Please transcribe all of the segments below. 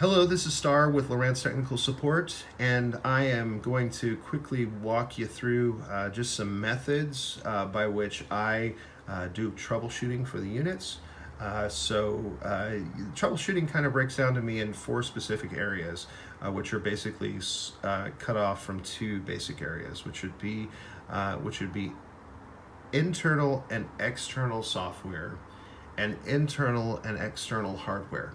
Hello, this is Star with Lowrance Technical Support, and I am going to quickly walk you through just some methods by which I do troubleshooting for the units. Troubleshooting kind of breaks down to me in four specific areas, which are basically cut off from two basic areas, which would be internal and external software and internal and external hardware.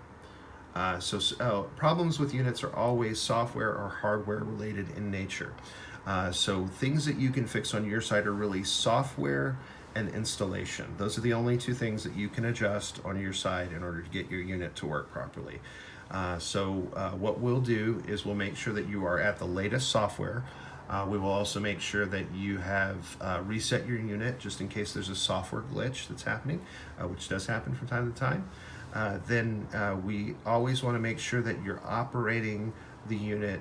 Problems with units are always software or hardware related in nature. So things that you can fix on your side are really software and installation. Those are the only two things that you can adjust on your side in order to get your unit to work properly. What we'll do is we'll make sure that you are at the latest software. We will also make sure that you have reset your unit just in case there's a software glitch that's happening, which does happen from time to time. We always want to make sure that you're operating the unit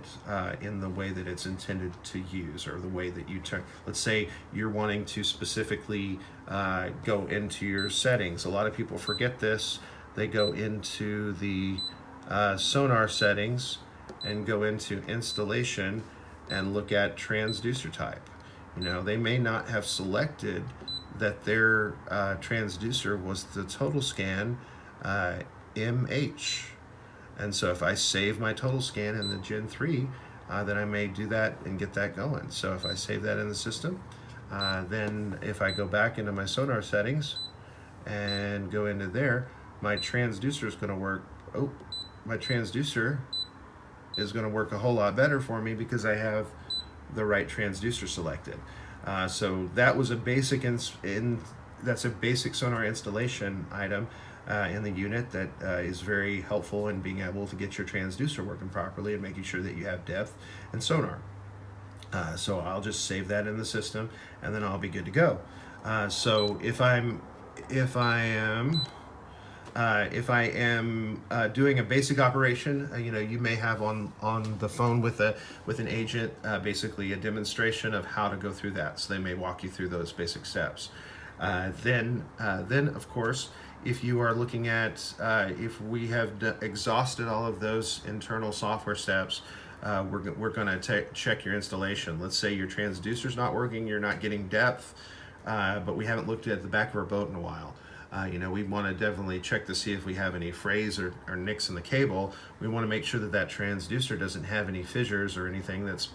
in the way that it's intended to use, or the way that you turn. Let's say you're wanting to specifically go into your settings. A lot of people forget this. They go into the sonar settings and go into installation and look at transducer type. You know, they may not have selected that their transducer was the total scan MH. And so if I save my total scan in the Gen 3, then I may do that and get that going. So if I save that in the system, then if I go back into my sonar settings and go into there, my transducer is going to work. My transducer is going to work a whole lot better for me because I have the right transducer selected. So that was a basic that's a basic sonar installation item in the unit that is very helpful in being able to get your transducer working properly and making sure that you have depth and sonar. So I'll just save that in the system and then I'll be good to go. So if I am doing a basic operation, you may have on the phone with an agent basically a demonstration of how to go through that. So they may walk you through those basic steps. Then of course, if you are looking at if we have exhausted all of those internal software steps, we're going to check your installation. Let's say your transducer's not working, you're not getting depth, but we haven't looked at the back of our boat in a while. We want to definitely check to see if we have any frays or nicks in the cable. We want to make sure that that transducer doesn't have any fissures or anything it's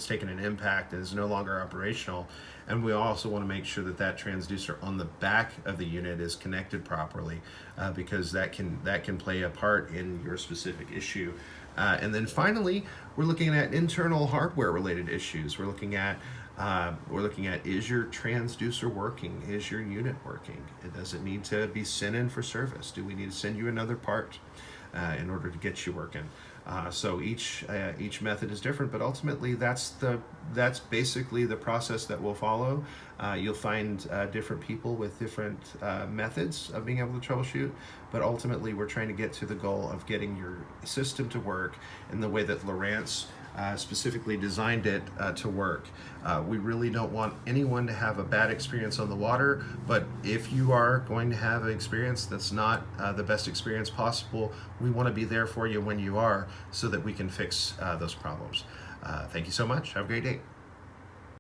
taken an impact and is no longer operational. And we also want to make sure that that transducer on the back of the unit is connected properly, because that can play a part in your specific issue. And then finally, we're looking at internal hardware related issues. We're looking at is your transducer working? Is your unit working? Does it need to be sent in for service? Do we need to send you another part in order to get you working? So each method is different, but ultimately that's basically the process that we'll follow. You'll find different people with different methods of being able to troubleshoot, but ultimately we're trying to get to the goal of getting your system to work in the way that Lowrance specifically designed it to work. We really don't want anyone to have a bad experience on the water, but if you are going to have an experience that's not the best experience possible, we want to be there for you when you are, so that we can fix those problems. Thank you so much. Have a great day.